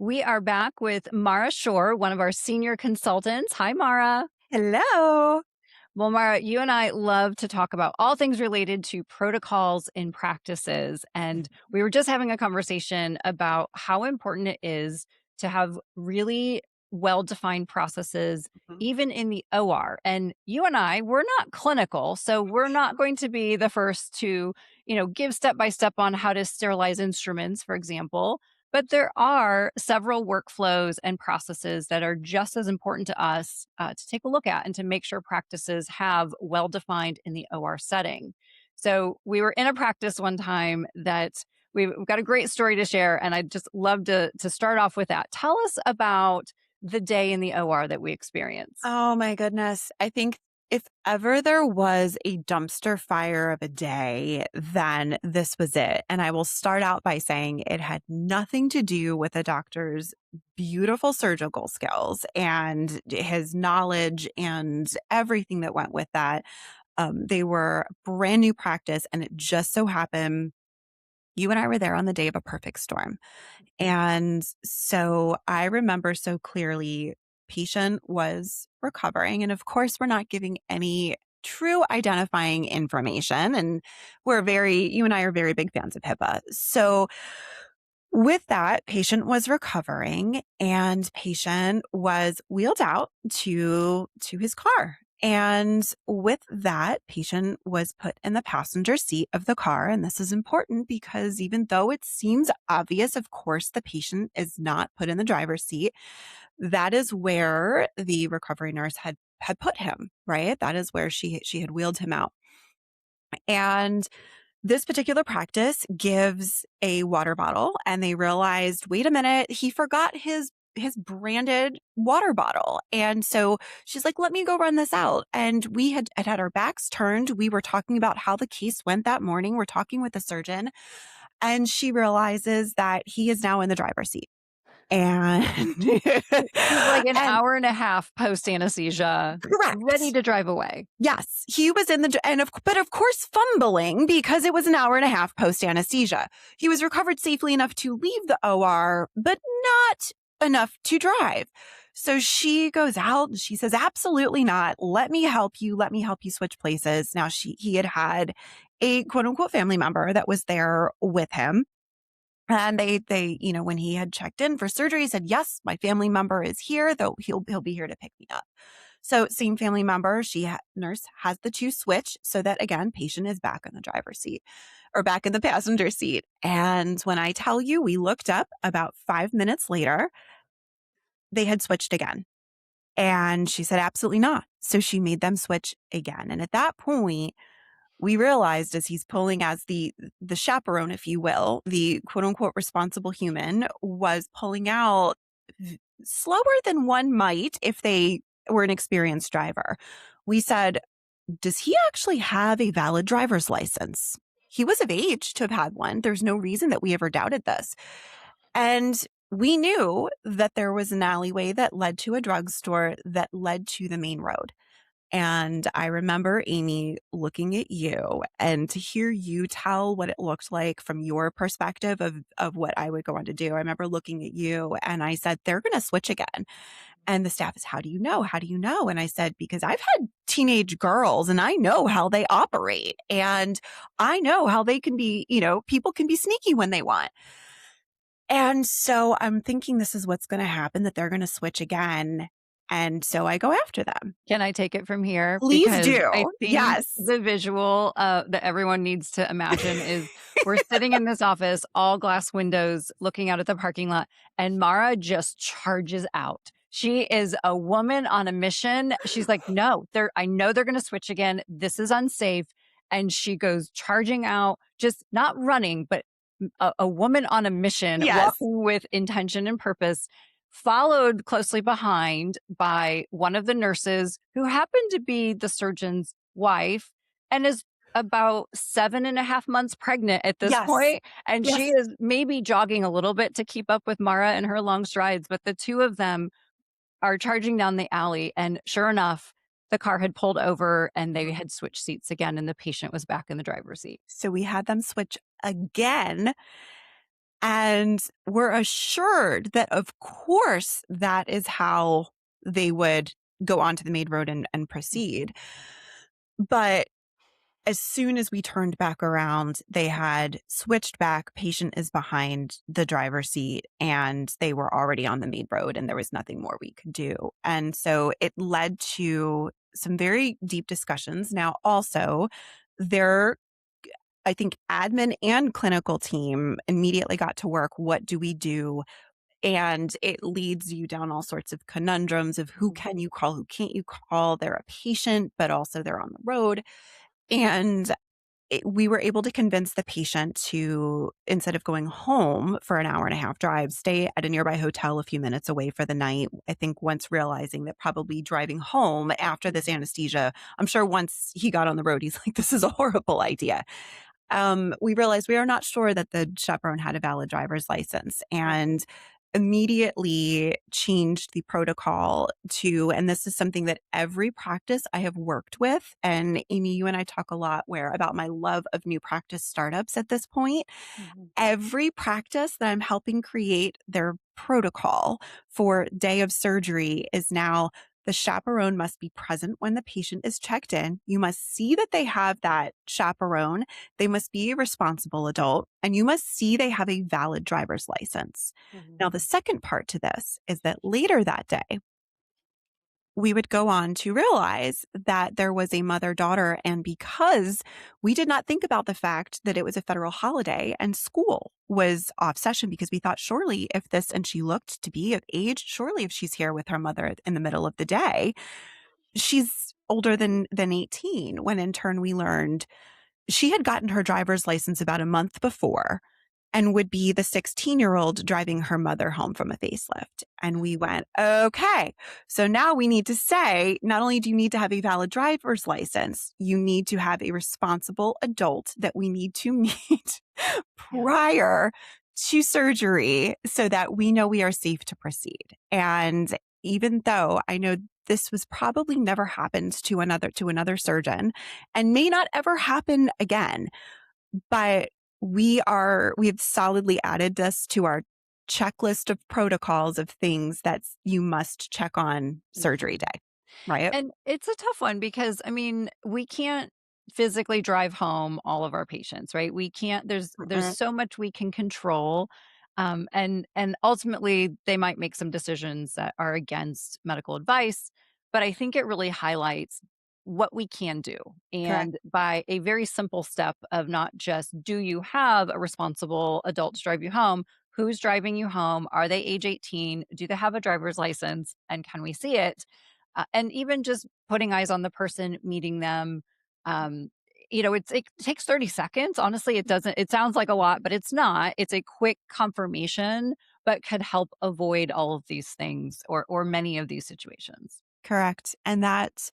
We are back with Mara Shorr, one of our senior consultants. Hi, Mara. Hello. Well, Mara, you and I love to talk about all things related to protocols and practices. And we were just having a conversation about how important it is to have really well defined processes, Mhm. even in the OR. And you and I, we're not clinical. So we're not going to be the first to, give step by step on how to sterilize instruments, for example. But there are several workflows and processes that are just as important to us to take a look at and to make sure practices have well defined in the OR setting. So we were in a practice one time that we've got a great story to share, and I'd just love to start off with that. Tell us about the day in the OR that we experienced. Oh my goodness. I think if ever there was a dumpster fire of a day, then this was it. And I will start out by saying it had nothing to do with a doctor's beautiful surgical skills and his knowledge and everything that went with that. They were brand new practice, and it just so happened you and I were there on the day of a perfect storm. And so I remember so clearly, patient was recovering. And of course, we're not giving any true identifying information. And you and I are very big fans of HIPAA. So with that, patient was recovering and patient was wheeled out to his car. And with that, patient was put in the passenger seat of the car. And this is important because even though it seems obvious, of course, the patient is not put in the driver's seat. That is where the recovery nurse had put him, right? That is where she had wheeled him out. And this particular practice gives a water bottle, and they realized, wait a minute, he forgot his branded water bottle. And so she's like, let me go run this out. And we had our backs turned. We were talking about how the case went that morning. We're talking with the surgeon, and she realizes that he is now in the driver's seat. And He's like an and hour and a half post anesthesia, ready correct. to drive away. Yes, he was in the but of course fumbling because it was an hour and a half post anesthesia. He was recovered safely enough to leave the OR, but not enough to drive. So she goes out and she says, "Absolutely not. Let me help you. Let me help you switch places." Now he had a quote unquote family member that was there with him. And they, when he had checked in for surgery, said, "Yes, my family member is here, though he'll be here to pick me up." So same family member, nurse has the two switch so that again, patient is back in the driver's seat or back in the passenger seat. And when I tell you, we looked up about 5 minutes later, they had switched again. And she said, "Absolutely not." So she made them switch again. And at that point, we realized as he's pulling as the chaperone, if you will, the quote unquote responsible human was pulling out slower than one might if they were an experienced driver. We said, does he actually have a valid driver's license? He was of age to have had one. There's no reason that we ever doubted this. And we knew that there was an alleyway that led to a drugstore that led to the main road. And I remember, Amy, looking at you and to hear you tell what it looked like from your perspective of what I would go on to do. I remember looking at you and I said, they're going to switch again. And the staff is, how do you know? How do you know? And I said, because I've had teenage girls and I know how they operate and I know how they can be, people can be sneaky when they want. And so I'm thinking this is what's going to happen, that they're going to switch again. And so I go after them. Can I take it from here? Please Because do. I think Yes. the visual that everyone needs to imagine is we're sitting in this office, all glass windows, looking out at the parking lot, and Mara just charges out. She is a woman on a mission. She's like, no, I know they're going to switch again. This is unsafe. And she goes charging out, just not running, but a woman on a mission, Yes. walking with intention and purpose, followed closely behind by one of the nurses who happened to be the surgeon's wife and is about 7.5 months pregnant at this Yes. point. And she Yes. is maybe jogging a little bit to keep up with Mara and her long strides, but the two of them are charging down the alley. And sure enough, the car had pulled over and they had switched seats again, and the patient was back in the driver's seat. So we had them switch again. And we're assured that, of course, that is how they would go onto the main road and Mhm. proceed. But as soon as we turned back around, they had switched back. Patient is behind the driver's seat, and they were already on the main road, and there was nothing more we could do. And so it led to some very deep discussions. Now, also, their I think admin and clinical team immediately got to work. What do we do? And it leads you down all sorts of conundrums of who Mhm. can you call, who can't you call? They're a patient, but also they're on the road. And we were able to convince the patient to, instead of going home for an hour and a half drive, stay at a nearby hotel a few minutes away for the night. I think once realizing that probably driving home after this Mhm. anesthesia, I'm sure once he got on the road, he's like, this is a horrible idea. We realized we are not sure that the chaperone had a valid driver's license, Okay. and immediately changed the protocol to, and this is something that every practice I have worked with, and Amy, you and I talk a lot where about my love of new practice startups at this point. Mhm. Every practice that I'm helping create their protocol for day of surgery is now the chaperone must be present when the patient is checked in. You must see that they have that chaperone. They must be a responsible adult, and you must see they have a valid driver's license. Now, Mhm. the second part to this is that later that day, we would go on to realize that there was a mother daughter. And because we did not think about the fact that it was a federal holiday and school was off session, because we thought, surely if this, and she looked to be of age, surely if she's here with her mother in the middle of the day, she's older than 18. When in turn, we learned she had gotten her driver's license about a month before and would be the 16-year-old driving her mother home from a facelift. And we went, okay, so now we need to say, not only do you need to have a valid driver's license, you need to have a responsible adult that we need to meet Yeah. prior to surgery so that we know we are safe to proceed. And even though I know this was probably never happened to another surgeon and may not ever happen again, but we have solidly added this to our checklist of protocols of things that you must check on surgery Mhm. day, right? And it's a tough one because, I mean, we can't physically drive home all of our patients, right? We can't there's Mm-mm. so much we can control, and ultimately, they might make some decisions that are against medical advice, but I think it really highlights what we can do, Correct. and by a very simple step of not just, do you have a responsible adult to drive you home? Who's driving you home? Are they age 18? Do they have a driver's license? And can we see it? And even just putting eyes on the person, meeting them, um, it takes 30 seconds. Honestly, it sounds like a lot, but it's not. It's a quick confirmation, but could help avoid all of these things or many of these situations. Correct. And that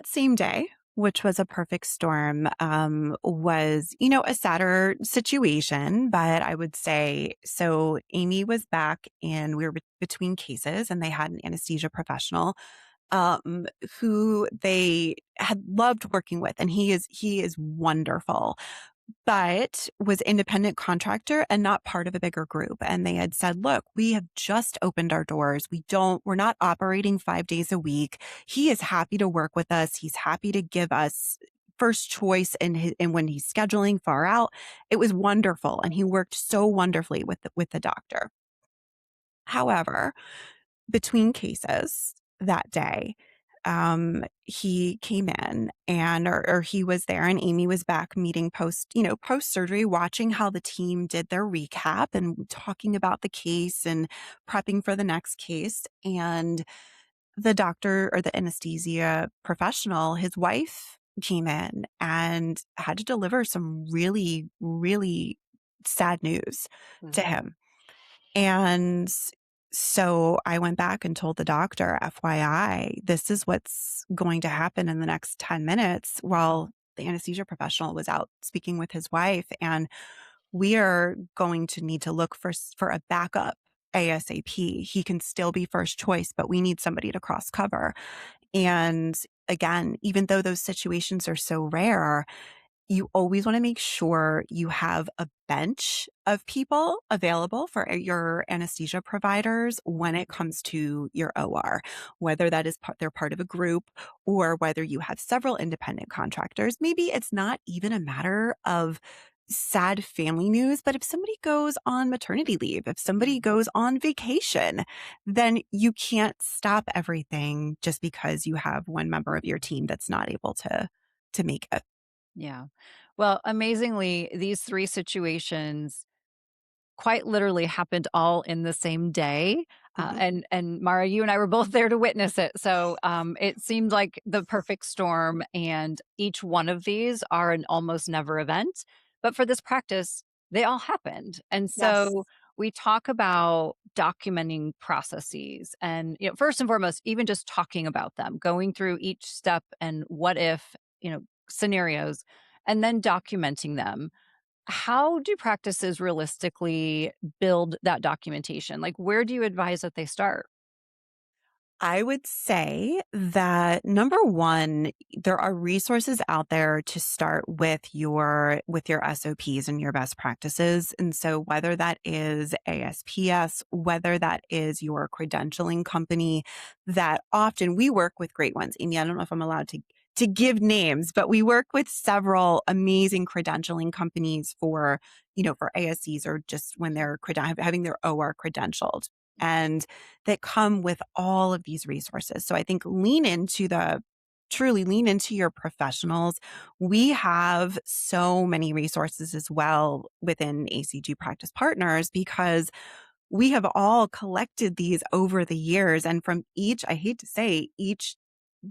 same day, which was a perfect storm, was, a sadder situation, but I would say, so Amy was back and we were between cases, and they had an anesthesia professional who they had loved working with, and he is wonderful, but was independent contractor and not part of a bigger group. And they had said, look, we have just opened our doors. We're not operating 5 days a week. He is happy to work with us. He's happy to give us first choice in when he's scheduling far out. It was wonderful. And he worked so wonderfully with the doctor. However, between cases that day, he came in, or he was there, and Amy was back meeting post surgery, watching how the team did their recap and talking about the case and prepping for the next case. And the doctor, or the anesthesia professional, his wife came in and had to deliver some really, really sad news to Mhm. him. And so I went back and told the doctor, FYI, this is what's going to happen in the next 10 minutes, while the anesthesia professional was out speaking with his wife. And we are going to need to look for a backup ASAP. He can still be first choice, but we need somebody to cross cover. And again, even though those situations are so rare, You always want to make sure you have a bench of people available for your anesthesia providers when it comes to your OR, whether that is they're part of a group or whether you have several independent contractors. Maybe it's not even a matter of sad family news, but if somebody goes on maternity leave, if somebody Mhm. goes on vacation, then you can't stop everything just because you have one member of your team that's not able to make it. Yeah. Well, amazingly, these 3 situations quite literally happened all in the same day, Mhm. and Mara, you and I were both there to witness it, so, it seemed like the perfect storm, and each one of these are an almost never event, but for this practice, they all happened, and Yes. so we talk about documenting processes and, first and foremost, even just talking about them, going through each step and what if, scenarios, and then documenting them. How do practices realistically build that documentation? Like, where do you advise that they start? I would say that number one, there are resources out there to start with your SOPs and your best practices. And so whether that is ASPS, whether that is your credentialing company, that often we work with great ones. Amy, I don't know if I'm allowed to give names, but we work with several amazing credentialing companies for, for ASCs or just when they're having their OR credentialed. And that come with all of these resources. So I think truly lean into your professionals. We have so many resources as well within ACG Practice Partners because we have all collected these over the years. And from I hate to say, each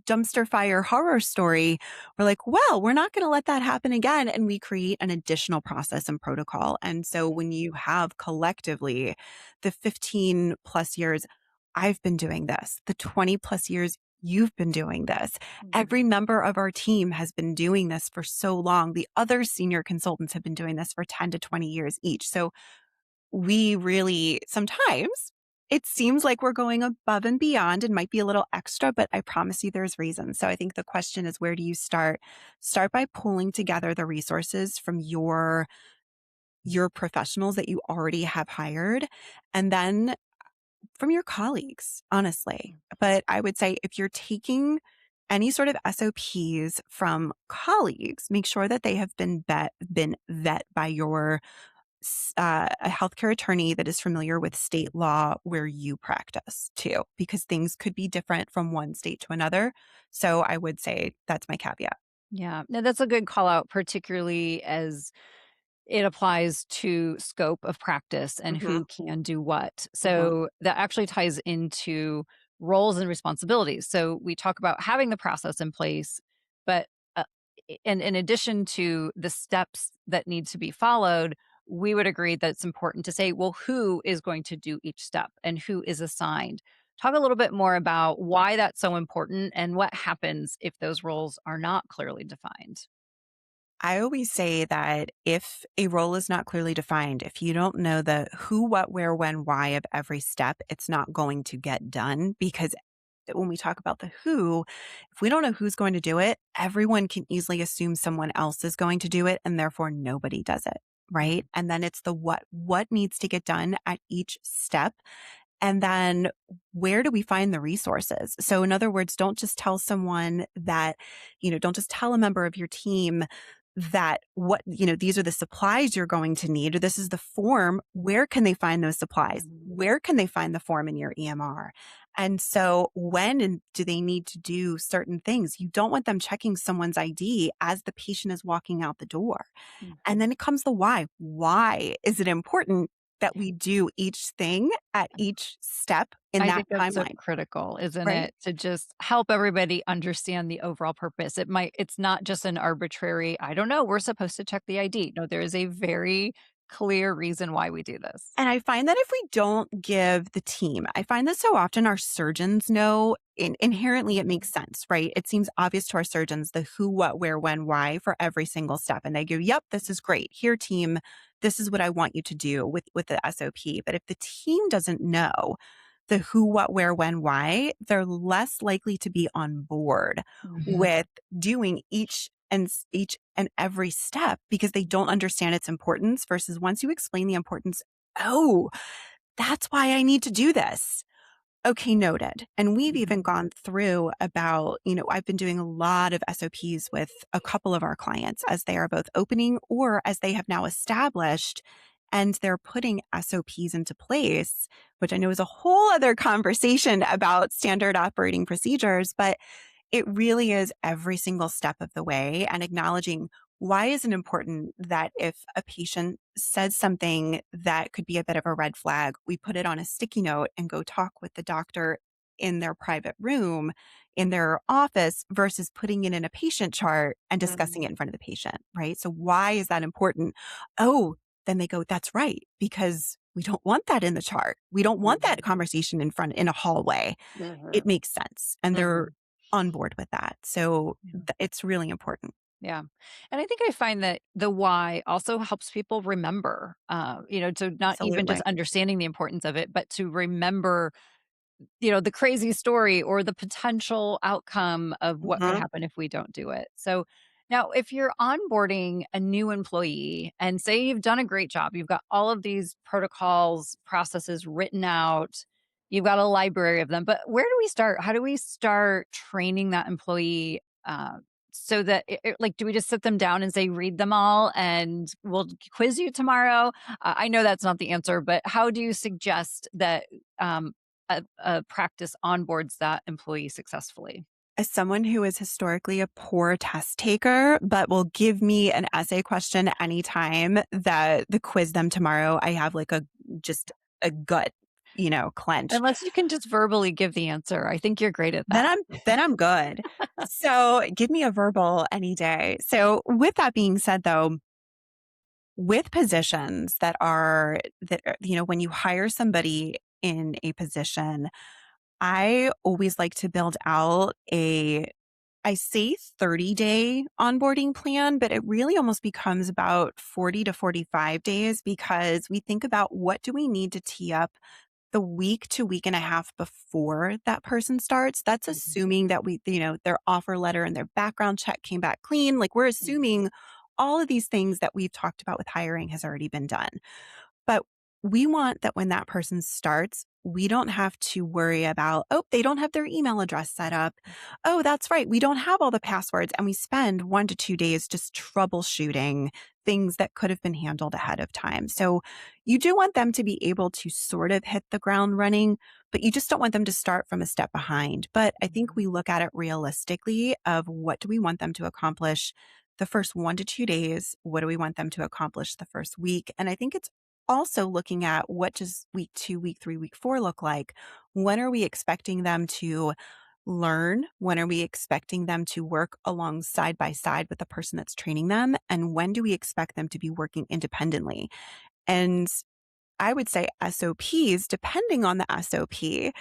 dumpster fire horror story, we're like, well, we're not going to let that happen again. And we create an additional process and protocol. And so when you have collectively the 15 plus years, I've been doing this, the 20 plus years, you've been doing this. Mhm. Every member of our team has been doing this for so long. The other senior consultants have been doing this for 10 to 20 years each. So we really sometimes it seems like we're going above and beyond and might be a little extra, but I promise you there's reasons. So I think the question is, where do you start? Start by pulling together the resources from your professionals that you already have hired, and then from your colleagues, honestly. But I would say if you're taking any sort of SOPs from colleagues, make sure that they have been vet by a healthcare attorney that is familiar with state law where you practice too, because things could be different from one state to another. So I would say that's my caveat. Yeah. No, that's a good call out, particularly as it applies to scope of practice and Hmm. who can do what. Hmm. So that actually ties into roles and responsibilities. So we talk about having the process in place, but and in addition to the steps that need to be followed, we would agree that it's important to say, well, who is going to do each step and who is assigned? Talk a little bit more about why that's so important and what happens if those roles are not clearly defined. I always say that if a role is not clearly defined, if you don't know the who, what, where, when, why of every step, it's not going to get done because when we talk about the who, if we don't know who's going to do it, everyone can easily assume someone else is going to do it and therefore nobody does it. Right. Mhm. And then it's the what needs to get done at each step. And then where do we find the resources? So, in other words, don't just tell someone that, don't just tell a member of your team that these are the supplies you're going to need, or this is the form. Where can they find those supplies? Mhm. Where can they find the form in your EMR? And so, do they need to do certain things? You don't want them checking someone's ID as the patient is walking out the door. And Mhm. then it comes the why. Why is it important that we do each thing at each step in I that think that's so timeline, critical, isn't right? it? To just help everybody understand the overall purpose. It's not just an arbitrary, I don't know, we're supposed to check the ID. No, there is a very clear reason why we do this. And I find that if we don't give the team, I find that so often our surgeons know inherently it makes sense, right? It seems obvious to our surgeons the who, what, where, when, why for every single step. And they go, yep, this is great. Here, team, this is what I want you to do with the SOP. But if the team doesn't know the who, what, where, when, why, they're less likely to be on board Mhm. with doing each and each and every step because they don't understand its importance versus once you explain the importance, oh, that's why I need to do this. Okay, noted. And we've even Mhm. gone through about, I've been doing a lot of SOPs with a couple of our clients as they are both opening or as they have now established and they're putting SOPs into place, which I know is a whole other conversation about standard operating procedures, but it really is every single step of the way and acknowledging why is it important that if a patient says something that could be a bit of a red flag, we put it on a sticky note and go talk with the doctor in their private room, in their office, versus putting it in a patient chart and discussing Mhm. it in front of the patient, right? So, why is that important? Oh, then they go, that's right, because we don't want that in the chart. We don't want that Mhm. conversation in a hallway. It Mhm. makes sense. And they're Mhm. on board with that. So Yeah. it's really important. Yeah. And I think I find that the why also helps people remember, to not even just Absolutely. understanding the importance of it, but to remember, the crazy story or the potential outcome of what could Mhm. happen if we don't do it. So now, if you're onboarding a new employee and say you've done a great job, you've got all of these protocols, processes written out, you've got a library of them, but where do we start? How do we start training that employee? So that like, do we just sit them down and say, read them all and we'll quiz you tomorrow? I know that's not the answer, but how do you suggest that um, a practice onboards that employee successfully? As someone who is historically a poor test taker, but will give me an essay question anytime that the quiz them tomorrow, I have like just a gut, clench. Unless you can just verbally give the answer. I think you're great at Then that. I'm good. So give me a verbal any day. So with that being said though, with positions when you hire somebody in a position, I always like to build out I say 30-day onboarding plan, but it really almost becomes about 40 to 45 days because we think about what do we need to tee up the week to week and a half before that person starts. That's Mhm, assuming that their offer letter and their background check came back clean. Like we're mhm, assuming all of these things that we've talked about with hiring has already been done. But we want that when that person starts, we don't have to worry about, oh, they don't have their email address set up. Oh, that's right. We don't have all the passwords. And we spend 1 to 2 days just troubleshooting things that could have been handled ahead of time. So you do want them to be able to sort of hit the ground running, but you just don't want them to start from a step behind. But I think mhm, we look at it realistically of what do we want them to accomplish the first 1 to 2 days? What do we want them to accomplish the first week? And I think it's also looking at what does week 2, week 3, week 4 look like? When are we expecting them to learn? When are we expecting them to work along side by side with the person that's training them? And when do we expect them to be working independently? And I would say SOPs, depending on the SOP,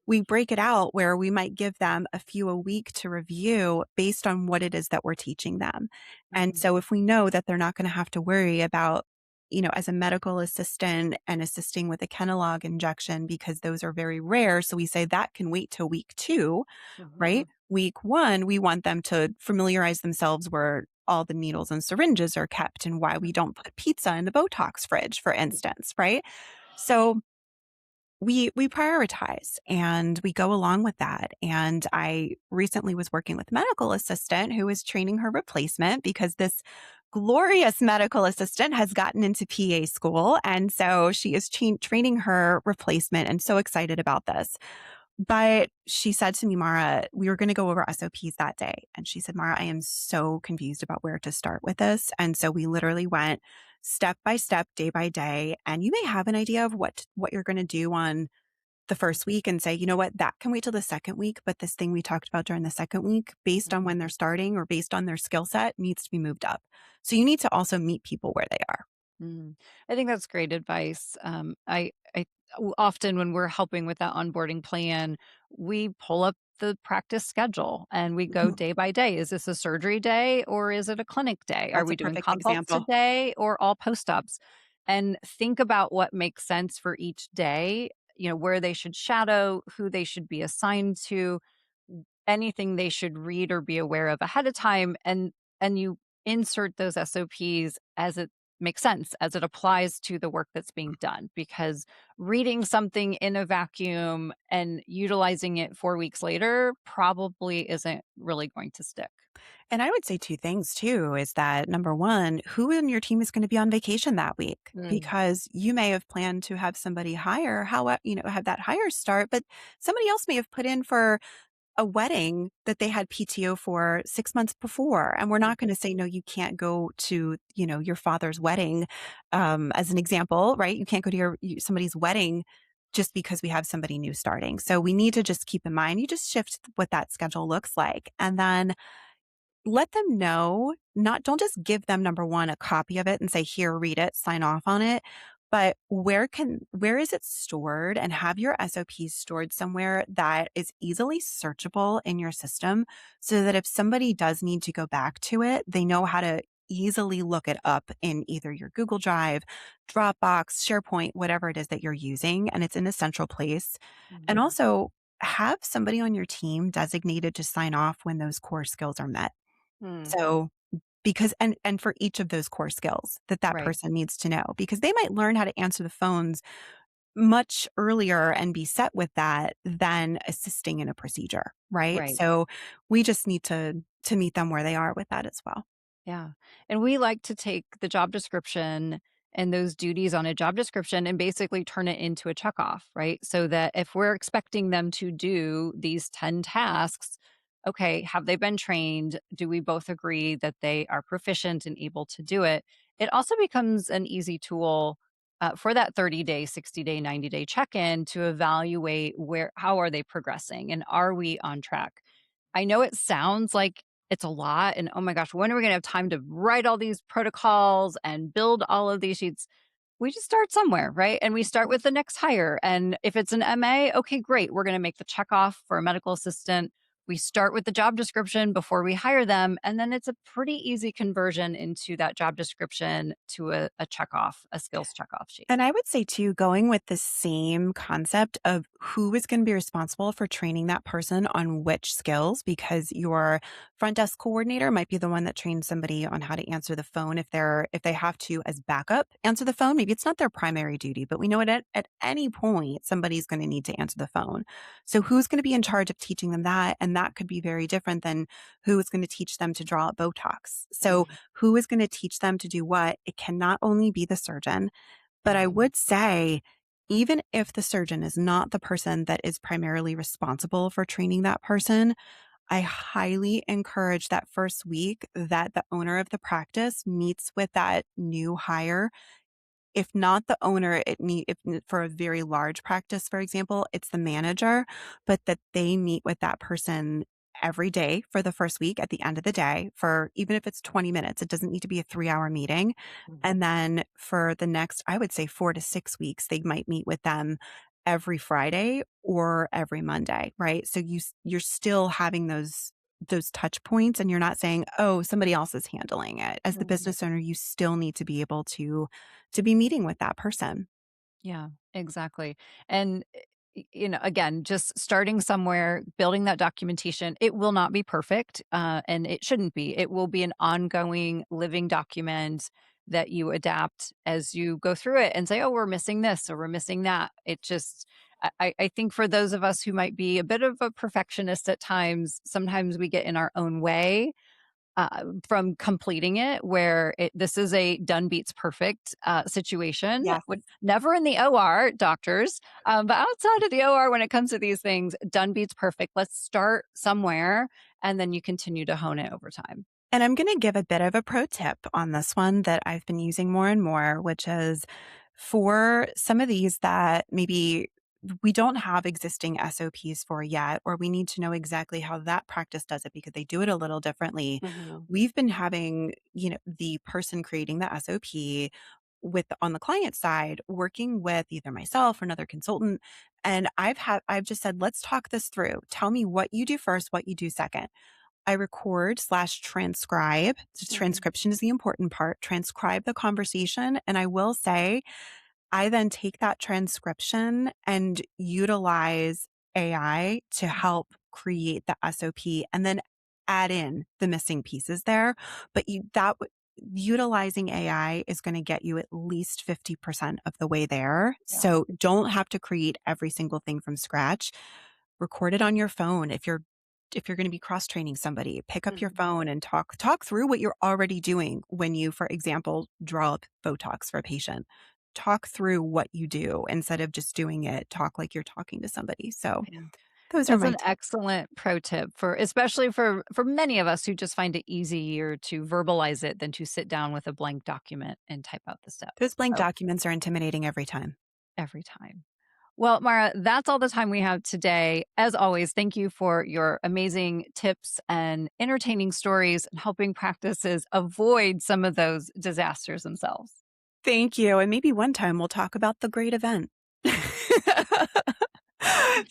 we break it out where we might give them a few a week to review based on what it is that we're teaching them. And mhm, so if we know that they're not going to have to worry about, as a medical assistant and assisting with a Kenalog injection, because those are very rare. So we say that can wait till week 2, right? mhm, Week 1, we want them to familiarize themselves where all the needles and syringes are kept and why we don't put pizza in the Botox fridge, for mhm, instance, right? So we prioritize and we go along with that. And I recently was working with a medical assistant who is training her replacement because this glorious medical assistant has gotten into PA school. And so she is training her replacement and so excited about this. But she said to me, Mara, we were going to go over SOPs that day. And she said, Mara, I am so confused about where to start with this. And so we literally went step by step, day by day. And you may have an idea of what you're going to do on the first week and say, you know what, that can wait till the second week. But this thing we talked about during the second week, based on when mhm. they're starting or based on their skill set, needs to be moved up. So you need to also meet people where they are. Mm. I think that's great advice. Often when we're helping with that onboarding plan, we pull up the practice schedule and we go Mhm. day by day. Is this a surgery day or is it a clinic day? Are That's we a doing perfect consults example. today or all post ups? And think about what makes sense for each day, where they should shadow, who they should be assigned to, anything they should read or be aware of ahead of time. And and you insert those SOPs as it makes sense, as it applies to the work that's being done. Because reading something in a vacuum and utilizing it 4 weeks later probably isn't really going to stick. And I would say two things too is that number one, who in your team is going to be on vacation that week? Mm. Because you may have planned to have somebody hire, have that hire start, but somebody else may have put in for a wedding that they had PTO for 6 months before. And we're not going to say, no, you can't go to, your father's wedding, as an example, right? You can't go to somebody's wedding just because we have somebody new starting. So we need to just keep in mind, you just shift what that schedule looks like. And then let them know, not don't just give them number 1 a copy of it and say, "Here, read it, sign off on it." But where is it stored, and have your SOPs stored somewhere that is easily searchable in your system so that if somebody does need to go back to it, they know how to easily look it up in either your Google Drive, Dropbox, SharePoint, whatever it is that you're using, and it's in a central place. And Mhm. also have somebody on your team designated to sign off when those core skills are met. Mm. So, because and for each of those core skills that Right, person needs to know, because they might learn how to answer the phones much earlier and be set with that than assisting in a procedure, right? right. So, we just need to meet them where they are with that as well. Yeah. And we like to take the job description and those duties on a job description and basically turn it into a checkoff, right? So that if we're expecting them to do these 10 tasks, okay, have they been trained? Do we both agree that they are proficient and able to do it? It also becomes an easy tool for that 30-day, 60-day, 90-day check-in to evaluate how are they progressing and are we on track? I know it sounds like it's a lot and, oh my gosh, when are we gonna have time to write all these protocols and build all of these sheets? We just start somewhere, right? And we start with the next hire. And if it's an MA, okay, great. We're gonna make the checkoff for a medical assistant. We start with the job description before we hire them. And then it's a pretty easy conversion into that job description to a checkoff, a skills checkoff sheet. And I would say too, going with the same concept of who is going to be responsible for training that person on which skills, because your front desk coordinator might be the one that trains somebody on how to answer the phone if they have to as backup answer the phone. Maybe it's not their primary duty, but we know at any point somebody's going to need to answer the phone. So who's going to be in charge of teaching them that? And that could be very different than who is going to teach them to draw out Botox. So Mhm. who is going to teach them to do what? It cannot only be the surgeon, but I would say, even if the surgeon is not the person that is primarily responsible for training that person, I highly encourage that first week that the owner of the practice meets with that new hire. If not the owner, if for a very large practice, for example, it's the manager, but that they meet with that person every day for the first week at the end of the day for even if it's 20 minutes, it doesn't need to be a 3-hour meeting. Mhm. And then for the next, I would say 4 to 6 weeks, they might meet with them every Friday or every Monday, right? So you're still having those touch points and you're not saying, "Oh, somebody else is handling it." As the Mhm. business owner, you still need to be able to be meeting with that person. Yeah, exactly. And, again, just starting somewhere, building that documentation, it will not be perfect, and it shouldn't be. It will be an ongoing living document that you adapt as you go through it and say, oh, we're missing this or we're missing that. It just, I think for those of us who might be a bit of a perfectionist at times, sometimes we get in our own way from completing it where this is a done beats perfect situation Yes. would never in the OR doctors but outside of the OR when it comes to these things done beats perfect. Let's start somewhere and then you continue to hone it over time. And I'm going to give a bit of a pro tip on this one that I've been using more and more, which is for some of these that maybe we don't have existing SOPs for yet, or we need to know exactly how that practice does it because they do it a little differently. Mhm. We've been having, the person creating the SOP on the client side, working with either myself or another consultant. And I've just said, let's talk this through. Tell me what you do first, what you do second. I record/transcribe. Mhm. Transcription is the important part. Transcribe the conversation. And I will say, I then take that transcription and utilize AI to Mhm. help create the SOP. And then add in the missing pieces there. But utilizing AI is going to get you at least 50% of the way there. Yeah. So don't have to create every single thing from scratch. Record it on your phone. If you're going to be cross training somebody, pick up your Mhm. phone and talk through what you're already doing when you, for example, draw up Botox for a patient. Talk through what you do instead of just doing it. Talk like you're talking to somebody. So Yeah. those are That's my an tips. excellent pro tip for especially for many of us who just find it easier to verbalize it than to sit down with a blank document and type out the Those steps. blank So documents are intimidating every time. every time. Well, Mara, that's all the time we have today. As always, thank you for your amazing tips and entertaining stories and helping practices avoid some of those disasters themselves. Thank you. And maybe one time we'll talk about the great event.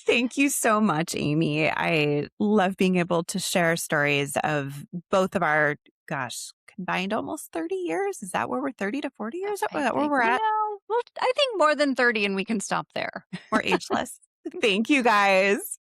Thank you so much, Amy. I love being able to share stories of both of our, gosh, combined almost 30 years. Is that where we're 30 to 40 years? Is I that where think, we're at? well, I think more than 30 and we can stop there. We're ageless. Thank you guys.